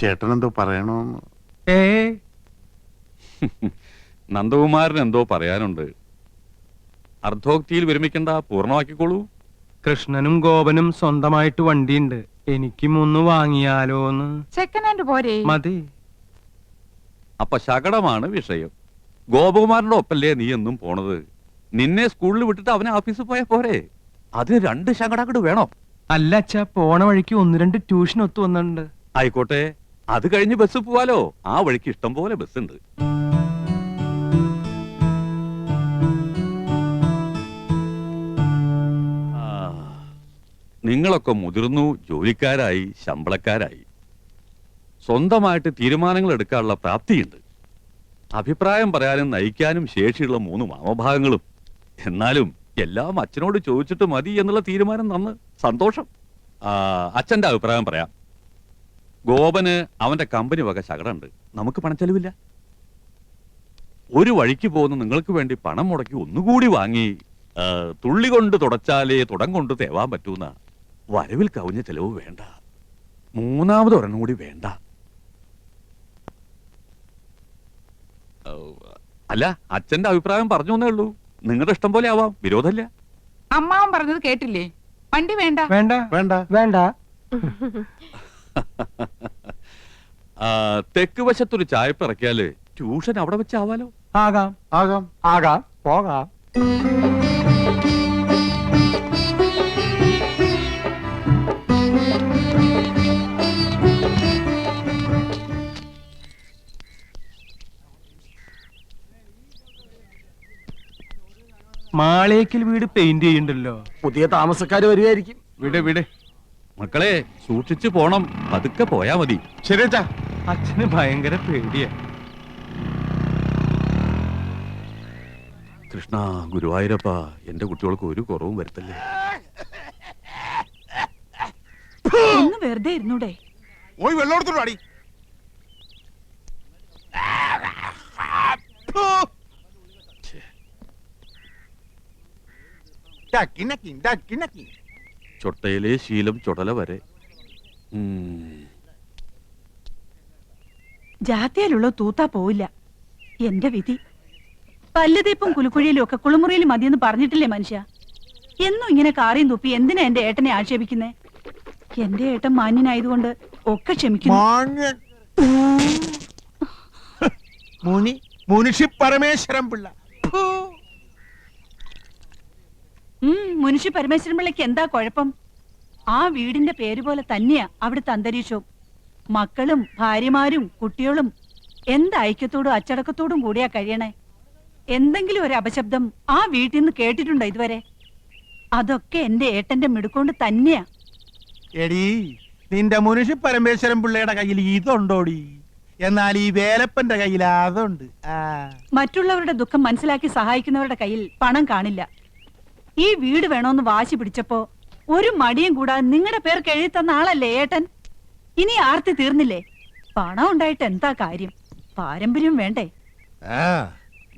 ചേട്ടൻ എന്തോ പറയണോന്ന്. നന്ദകുമാരൻ എന്തോ പറയാനുണ്ട്. അർദ്ധോക്തിയിൽ വിരമിക്കണ്ട, പൂർണ്ണമാക്കിക്കോളൂ. കൃഷ്ണനും ഗോപനും സ്വന്തമായിട്ട് വണ്ടിയുണ്ട്. എനിക്കും ഒന്ന് വാങ്ങിയാലോന്ന്. സെക്കൻഡ് ഹാൻഡ് പോരെ? മതി. അപ്പൊ ശകടമാണ് വിഷയം. ഗോപകുമാരന്റെ ഒപ്പല്ലേ നീ എന്നും പോണത്? നിന്നെ സ്കൂളിൽ വിട്ടിട്ട് അവനെ ഓഫീസിൽ പോയാ പോരെ? അതിന് 2 ശകടാക്കട് വേണോ? അല്ല അച്ഛാ, പോണ വഴിക്ക് 1-2 ട്യൂഷൻ ഒത്തു വന്നിട്ടുണ്ട്. ആയിക്കോട്ടെ, അത് കഴിഞ്ഞ് ബസ് പോവാലോ. ആ വഴിക്ക് ഇഷ്ടം പോലെ ബസ് ഉണ്ട്. നിങ്ങളൊക്കെ മുതിർന്നു, ജോലിക്കാരായി, ശമ്പളക്കാരായി, സ്വന്തമായിട്ട് തീരുമാനങ്ങൾ എടുക്കാനുള്ള പ്രാപ്തിയുണ്ട്. അഭിപ്രായം പറയാനും നയിക്കാനും ശേഷിയുള്ള 3 മാമഭാഗങ്ങളും. എന്നാലും എല്ലാം അച്ഛനോട് ചോദിച്ചിട്ട് മതി എന്നുള്ള തീരുമാനം നന്ന്, സന്തോഷം. അച്ഛന്റെ അഭിപ്രായം പറയാം. ഗോപന് അവന്റെ കമ്പനി വക ശകടുണ്ട്. നമുക്ക് പണച്ചെലവില്ല. ഒരു വഴിക്ക് പോകുന്ന നിങ്ങൾക്ക് വേണ്ടി പണം മുടക്കി ഒന്നുകൂടി വാങ്ങി തുള്ളി കൊണ്ട് തുടച്ചാലേ തുടം കൊണ്ട് തേവാൻ പറ്റൂന്ന വരവിൽ കവിഞ്ഞ ചെലവ് വേണ്ട. 3ാമത് ഒരെണ്ണം കൂടി വേണ്ട. അല്ല, അച്ഛന്റെ അഭിപ്രായം പറഞ്ഞു എന്നേ ഉള്ളൂ. നിങ്ങളുടെ ഇഷ്ടം പോലെ ആവാം, വിരോധമില്ല. അമ്മാവൻ പറഞ്ഞത് കേട്ടില്ലേ? വണ്ടി വേണ്ട. വേണ്ട വേണ്ട വേണ്ട. തെക്ക് വശത്തൊരു ചായപ്പ് ഇറക്കിയാല് ട്യൂഷൻ അവിടെ വെച്ചാവാലോ. ആകാം ആകാം ആകാം, പോകാം. മാളേക്കൽ വീട് പെയിന്റ് ചെയ്യണ്ടല്ലോ. പുതിയ താമസക്കാര് വരികയായിരിക്കും. വിട് വിട്. മക്കളെ, സൂക്ഷിച്ചു പോണം. പതുക്കെ പോയാ മതി. ശരി അച്ഛാ. അച്ഛന് ഭയങ്കര പേടിയാ. കൃഷ്ണ ഗുരുവായൂരപ്പ, എന്റെ കുട്ടികൾക്ക് ഒരു കുറവും വരുത്തല്ലേ. ഒന്ന് വെറുതെ ഇരുന്നൂടെ? പോയി വെള്ളം എടുത്തോളൂ അടി. ചൊട്ടയിലെ ശീലം ചുടല വരെ. ജാത്തിയാലുള്ള തൂത്താ പോവില്ല. എന്റെ വിധി. പല്ലുതീപ്പും കുലുക്കുഴിയിലും ഒക്കെ കുളിമുറിയിലും മതിയെന്ന് പറഞ്ഞിട്ടില്ലേ മനുഷ്യ? എന്നും ഇങ്ങനെ കാറിയും തുപ്പി എന്തിനാ എന്റെ ഏട്ടനെ ആക്ഷേപിക്കുന്നേ? എന്റെ ഏട്ടൻ മാന്യനായതുകൊണ്ട് ഒക്കെ ക്ഷമിക്കുന്നു. മുനിഷി പരമേശ്വരൻ പിള്ള. മുനിഷി പരമേശ്വരൻ പിള്ളയ്ക്ക് എന്താ കുഴപ്പം? ആ വീടിന്റെ പേര് പോലെ തന്നെയാ അവിടുത്തെ അന്തരീക്ഷവും. മക്കളും ഭാര്യമാരും കുട്ടികളും എന്ത് ഐക്യത്തോടും അച്ചടക്കത്തോടും കൂടിയാ കഴിയണേ. എന്തെങ്കിലും ഒരു അപശബ്ദം ആ വീട്ടിൽ നിന്ന് കേട്ടിട്ടുണ്ടോ ഇതുവരെ? അതൊക്കെ എന്റെ ഏട്ടന്റെ മിടുക്കൊണ്ട് തന്നെയാ. എടീ, നിന്റെ മുനിഷി പരമേശ്വരൻ പിള്ളയുടെ കയ്യിൽ ഇതുണ്ടോടി? എന്നാൽ ഈ വേലപ്പന്റെ കയ്യിൽ അതുണ്ട്. മറ്റുള്ളവരുടെ ദുഃഖം മനസ്സിലാക്കി സഹായിക്കുന്നവരുടെ കയ്യിൽ പണം കാണില്ല. ഈ വീട് വേണോന്ന് വാശി പിടിച്ചപ്പോ ഒരു മടിയും കൂടാതെ നിങ്ങളുടെ പേർക്ക് എഴുതി തന്ന ആളല്ലേ ഏട്ടൻ? ഇനി ആർത്തി തീർന്നില്ലേ? പണം ഉണ്ടായിട്ട് എന്താ കാര്യം? പാരമ്പര്യം വേണ്ടേ?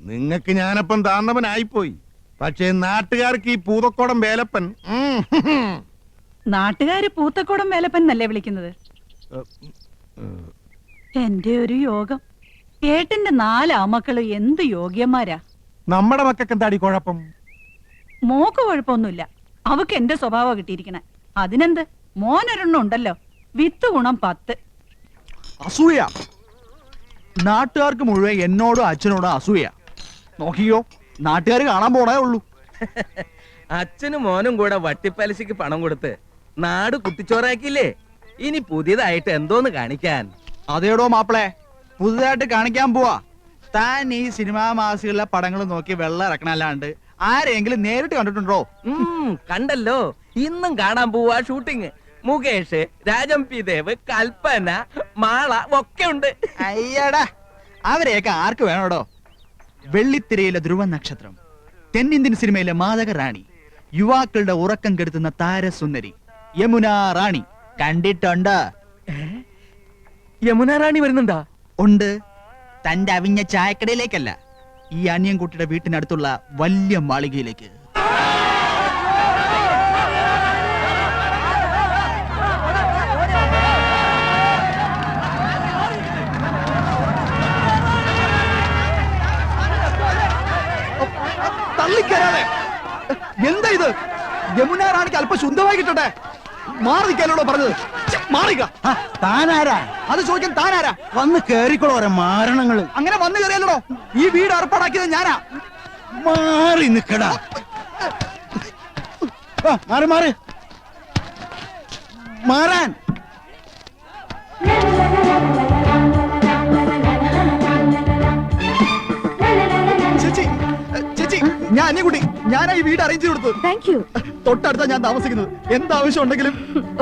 നിങ്ങക്ക് ഞാനപ്പം താന്നവനായിപ്പോയി. പക്ഷേ നാട്ടുകാർക്ക് ഈ പൂതക്കോടം വേലപ്പൻ. നാട്ടുകാര് പൂത്തക്കോടം വേലപ്പൻ എന്നല്ലേ വിളിക്കുന്നത്? എന്റെ ഒരു യോഗം. ഏട്ടന്റെ 4 ആമക്കള് എന്ത് യോഗ്യന്മാരാ. നമ്മുടെ മക്കൾക്ക് എന്താടി കുഴപ്പം? മോക്ക് കുഴപ്പമൊന്നുമില്ല. അവക്ക് എന്റെ സ്വഭാവം കിട്ടിയിരിക്കണേ. അതിനെന്ത്? മോനൊരെണ്ണം ഉണ്ടല്ലോ, വിത്ത് ഗുണം 10. അസൂയ. നാട്ടുകാർക്ക് മുഴുവൻ എന്നോടും അച്ഛനോടും അസൂയ. നോക്കിയോ, നാട്ടുകാർ കാണാൻ പോണേ ഉള്ളൂ. അച്ഛനും മോനും കൂടെ വട്ടിപ്പലിശക്ക് പണം കൊടുത്ത് നാട് കുട്ടിച്ചോറാക്കിയില്ലേ? ഇനി പുതിയതായിട്ട് എന്തോന്ന് കാണിക്കാൻ? അതേടോ മാപ്പിളെ, പുതുതായിട്ട് കാണിക്കാൻ പോവാ. താൻ ഈ സിനിമാ മാസികളിലെ പടങ്ങൾ നോക്കി വെള്ളം ഇറക്കണല്ലാണ്ട് ആരെങ്കിലും നേരിട്ട് കണ്ടിട്ടുണ്ടോ? കണ്ടല്ലോ, ഇന്നും കാണാൻ പോവാ ഷൂട്ടിങ്. മുകേഷ്, രാജം പി ദേവ്, കൽപ്പന, മാള ഒക്കെ ഉണ്ട്. അയ്യടാ, അവരെയൊക്കെ ആർക്ക് വേണോടോ? വെള്ളിത്തിരയിലെ ധ്രുവ നക്ഷത്രം, തെന്നിന്ത്യൻ സിനിമയിലെ മാതക റാണി, യുവാക്കളുടെ ഉറക്കം കെടുത്തുന്ന താരസുന്ദരി യമുന റാണി കണ്ടിട്ടുണ്ട്? യമുന റാണി വരുന്നുണ്ടാ? ഉണ്ട്. തന്റെ അവിഞ്ഞ ചായക്കടയിലേക്കല്ല, ഈ അനിയൻകുട്ടിയുടെ വീട്ടിനടുത്തുള്ള വലിയ മാളികയിലേക്ക്. അല്പം ശുദ്ധമായി കിട്ടട്ടെ. മാറിക്കാനോടോ പറഞ്ഞത്? മാറിക്ക. താനാരാ? അത് ചോദിക്കാൻ താനാരാ? വന്ന് കേറിക്കോളൂ ഓരോ മാരണങ്ങള്. അങ്ങനെ വന്നു കയറിയല്ലോ. ഈ വീട് ഏർപ്പാടാക്കിയത് ഞാനാ. മാറി നിക്കടാ. മാറി മാറി മാറാൻ. ചേച്ചി ചേച്ചി, ഞാൻ അനിയൻകുട്ടി. ഞാനാ ഈ വീട് അറേഞ്ച് കൊടുത്തത്. Thank you. തൊട്ടടുത്താ ഞാൻ താമസിക്കുന്നത്. എന്താവശ്യം ഉണ്ടെങ്കിലും.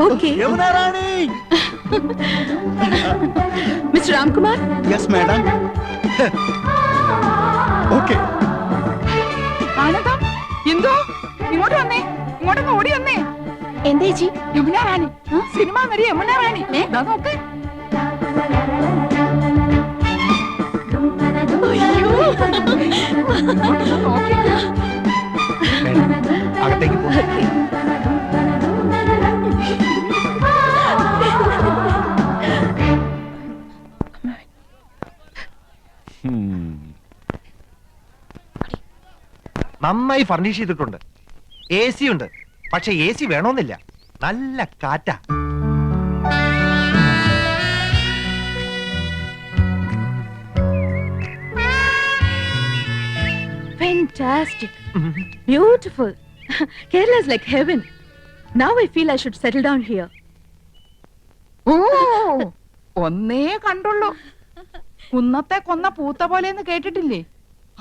Okay. Yamunarani. Mister Ramkumar. Yes madam. Okay. ആനന്ദം, എന്തോ ഇങ്ങോട്ട് വന്നേ, ഇങ്ങോട്ടൊന്ന് ഓടി വന്നേ. എന്താ ചേച്ചി? യമുന റാണി, സിനിമ നടി യമുന റാണി. ദാ നോക്ക്. ഇങ്ങോട്ടൊന്ന് നോക്കിക്കേ. അകത്തേക്ക് പോ. നന്നായി ഫർണിഷ് ചെയ്തിട്ടുണ്ട്. AC ഉണ്ട്, പക്ഷെ AC വേണമെന്നില്ല. നല്ല കാറ്റാ. Fantastic. Beautiful. Kerala is like heaven. Now I feel I should settle down here. ഓ, ഒന്നേ കണ്ടുള്ളൂ. കുന്നത്തെ കൊന്ന പൂത്ത പോലെന്ന് കേട്ടിട്ടില്ലേ?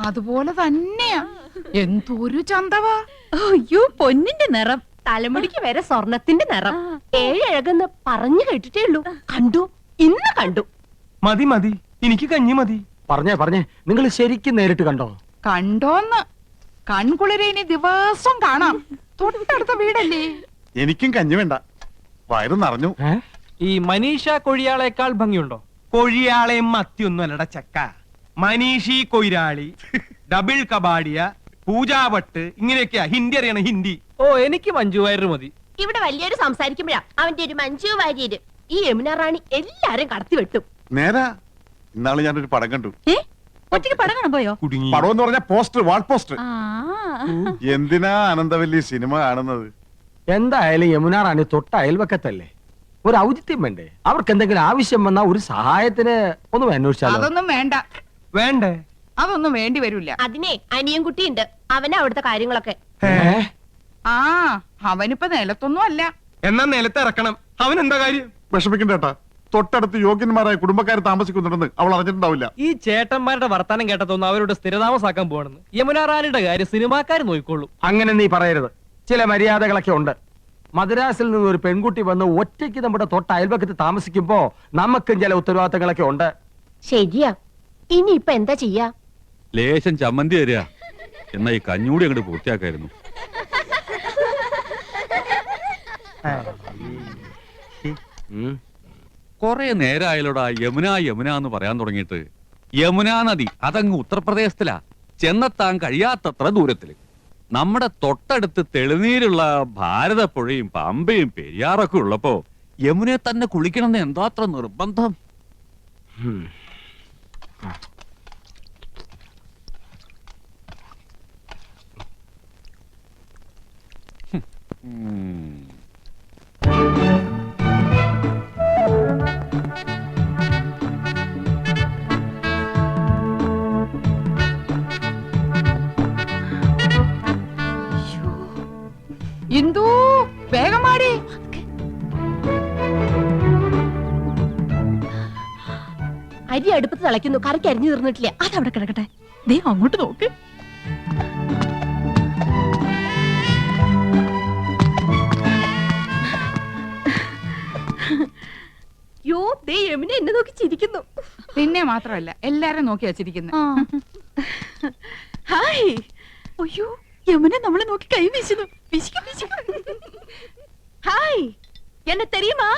അതുപോലെ തന്നെയാ. എന്തൊരു ചന്തവാ. അയ്യോ, പൊന്നിന്റെ നിറം, തലമുടിക്ക് വരെ സ്വർണത്തിന്റെ നിറം. ഏഴഴകെന്ന് പറഞ്ഞു കേട്ടിട്ടേ ഉള്ളൂ. കണ്ടു, ഇന്ന് കണ്ടു. മതി മതി, എനിക്ക് കഞ്ഞി മതി. പറഞ്ഞേ നിങ്ങൾ ശരിക്കും നേരിട്ട് കണ്ടോ? കണ്ടോന്ന്? കൺകുളിരെ ഇനി ദിവസം കാണാം. തൊട്ടടുത്ത വീടല്ലേ. എനിക്കും കഞ്ഞി വേണ്ട, വയറ് നിറഞ്ഞു. ഈ മനീഷ കൊഴിയാളേക്കാൾ ഭംഗിയുണ്ടോ? കൊഴിയാളെയും മത്തിയൊന്നും അല്ലട ചക്ക. മനീഷി കൊയിരാളി, ഡബിൾ കബാഡിയ, പൂജാവട്ട്, ഇങ്ങനെയൊക്കെയാ ഹിന്ദി അറിയണം, ഹിന്ദി. ഓ, എനിക്ക് മഞ്ജു വാര്യർ മതി. ഇവിടെ വലിയൊരു സംസാരിക്കുമ്പോഴാ അവന്റെ ഒരു മഞ്ജു വാര്യര്. ഈ യമുന റാണി എല്ലാരും കടത്തി വെട്ടും. നേരാ, ഇന്നാള് ഞാനൊരു പടം കണ്ടു. ഒറ്റയ്ക്ക് പടം കാണാൻ പോയോ? കുടുങ്ങി. പടം എന്ന് പറഞ്ഞ പോസ്റ്റർ, വാൾ പോസ്റ്റർ. എന്തിനാ ആനന്ദവല്ലി സിനിമ കാണുന്നത്? എന്തായാലും യമുനാറാണി തൊട്ട അയൽവക്കത്തല്ലേ, ഒരു ഔചിത്യം വേണ്ടേ? അവർക്ക് എന്തെങ്കിലും ആവശ്യം വന്നാ ഒരു സഹായത്തിന് ഒന്ന് അന്വേഷിച്ചാലോ? അതൊന്നും വേണ്ട. വേണ്ടേ? അതൊന്നും വേണ്ടി വരൂല. അതിനെ അനിയൻകുട്ടിയുണ്ട്, അവനാ അവിടുത്തെ കാര്യങ്ങളൊക്കെ. ആ, അവനിപ്പോ നിലത്തൊന്നും അല്ല. എന്നാ നിലത്ത് ഇറക്കണം. അവൻ എന്താ കാര്യം? വിഷമിക്കണ്ടേട്ടാ, തൊട്ടടുത്ത് യോഗ്യന്മാരായ കുടുംബക്കാർ താമസിക്കുന്നുണ്ടെന്ന് അവൾ അറിഞ്ഞിട്ടുണ്ടാവില്ല. ഈ ചേട്ടന്മാരുടെ വർത്താനം കേട്ടതൊന്നും അവരോട് സ്ഥിരതാമസാക്കാൻ പോകണമെന്ന്. യമുന റാണിയുടെ കാര്യം സിനിമാക്കാർ നോക്കിക്കൊള്ളൂ. അങ്ങനെ നീ പറയരുത്. ചില മര്യാദകളൊക്കെ ഉണ്ട്. മദ്രാസിൽ നിന്ന് ഒരു പെൺകുട്ടി വന്ന് ഒറ്റയ്ക്ക് നമ്മുടെ തൊട്ട അയൽവക്കത്ത് താമസിക്കുമ്പോ നമുക്കും ചില ഉത്തരവാദിത്തങ്ങളൊക്കെ ഉണ്ട്. ശരിയാ, ഇനിയിപ്പൊ എന്താ ചെയ്യാ? ലേശം ചമ്മന്തി തരിക, എന്നാ ഈ കഞ്ഞൂടി അങ്ങോട്ട് പൂർത്തിയാക്കായിരുന്നു. കൊറേ നേരമായാലോടാ യമുന യമുന എന്ന് പറയാൻ തുടങ്ങിയിട്ട്. യമുനാ നദി അതങ്ങ് ഉത്തർപ്രദേശത്തിലാ, ചെന്നെത്താൻ കഴിയാത്തത്ര ദൂരത്തില്. നമ്മുടെ തൊട്ടടുത്ത് തെളിനീരുള്ള ഭാരതപ്പുഴയും പമ്പയും പെരിയാറൊക്കെ ഉള്ളപ്പോ യമുനയെ തന്നെ കുളിക്കണമെന്ന് എന്താത്ര നിർബന്ധം? ഇന്ദു, വേഗം മാടി. അരി അടുപ്പത്ത് തിളയ്ക്കുന്നു, കറിക്ക് അരിഞ്ഞു തീർന്നിട്ടില്ല. അതവിടെ കിടക്കട്ടെ. ദേ അങ്ങോട്ട് നോക്ക്. യോ, ദേ യമുന എന്നെ നോക്കി ചിരിക്കുന്നു. പിന്നെ മാത്രമല്ല, എല്ലാരും നോക്കി വച്ചിരിക്കുന്നു. ഹായ്. അയ്യോ, യമുന നമ്മളെ നോക്കി കൈ വീശുന്നു. ഹായ്, എന്നെ തെരിയുമാ?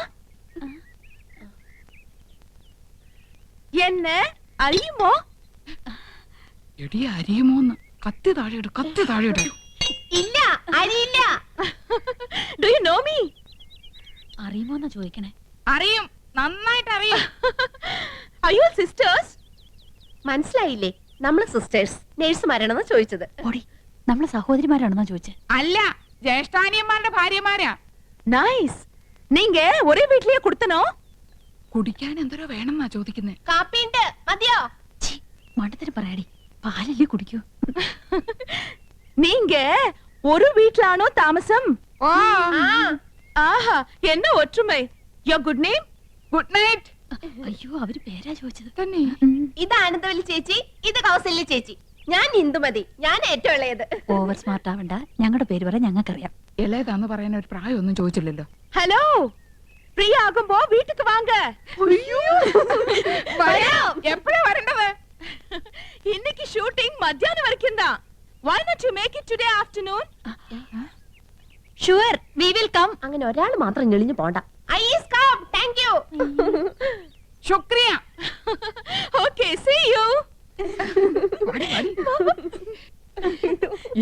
എന്നെ അറിയുമോ? എടി, അറിയുമോന്ന്? കത്തി താഴെയിട്, കത്തി താഴെയിട്. ഇല്ല, അറിയില്ല. Do you know me? അറിയുമോന്നാ ചോദിക്കണേ. അറിയും, നന്നായിട്ട് അറിയും. അയ്യോ, സിസ്റ്റേഴ്സ്. മനസ്സിലായില്ലേ? നമ്മള് സിസ്റ്റേഴ്സ് നേഴ്സുമാരാണെന്നാ ചോദിച്ചത്. ഓടി, നമ്മള് സഹോദരിമാരാണെന്നാ ചോദിച്ചത്. അല്ല, ജ്യേഷ്ഠാനിയന്മാരുടെ ഭാര്യമാരാ. നൈസ്. നീങ്ക ഒരേ വീട്ടിലേயே കൊടുത്തനോ? കുടിക്കാൻ എന്തോരോ വേണമെന്നാ ചോദിക്കുന്നേ. കാപ്പിണ്ട് മതിയോ? മണ്ടത്തിന് പറയാടി, പാലല്ലേ കുടിക്കൂ. നീങ്ക ഒരു വീട്ടിലാണോ താമസം? ഓ ആഹാ, എന്ന ഒற்றுമൈ. Your good name? Good night. അയ്യോ, അവര് പേരാ ചോദിച്ചത്. തന്നെ ഇത് ആനന്ദവല്ലി ചേച്ചി, ഇത് കൗസല്യ ചേച്ചി. ഞാൻ ഹിന്ദുമതി, ഞാൻ ഏറ്റവും ഇളയത്. ഓവർ സ്മാർട്ട് ആവണ്ട, ഞങ്ങളുടെ പേര് പറയാൻ ഞങ്ങൾക്കറിയാം. ഇളയതാന്ന് പറയാൻ ഒരു പ്രായമൊന്നും ചോദിച്ചില്ലല്ലോ. ഹലോ, ഫ്രീ ആകുമ്പോ വീട്ടിക്ക് വാങ്ക. എപ്പോഴാ വരേണ്ടത്? இன்னைக்கு ஷூட்டிங் மத்தியானம் வரைக்கும் தான். Why not you make it today afternoon? Sure, we will come. അങ്ങനെ ഒരാൾ മാത്രം ഞെളിഞ്ഞു പോണ്ട. I is come. Thank you. ശുക്രിയ. Okay, see you.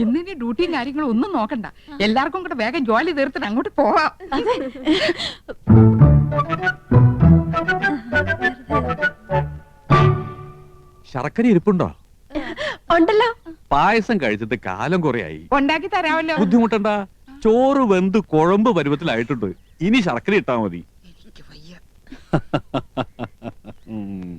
ഇന്നിനി ഡ്യൂട്ടിയും കാര്യങ്ങളും ഒന്നും നോക്കണ്ട. എല്ലാവർക്കും കൂടെ വേഗം ജോലി തീർത്തിട്ട് അങ്ങോട്ട് പോവാം. ശർക്കര ഇരിപ്പുണ്ടോ? ഉണ്ടല്ലോ. പായസം കഴിച്ചിട്ട് കാലം കുറയായി. ഉണ്ടാക്കി തരാമല്ലോ. ബുദ്ധിമുട്ടണ്ട, ചോറ് വെന്ത് കുഴമ്പ് പരുവത്തിലായിട്ടുണ്ട്. ഇനി ശർക്കര ഇട്ടാ മതി. എനിക്ക് വയ്യ. ഉം.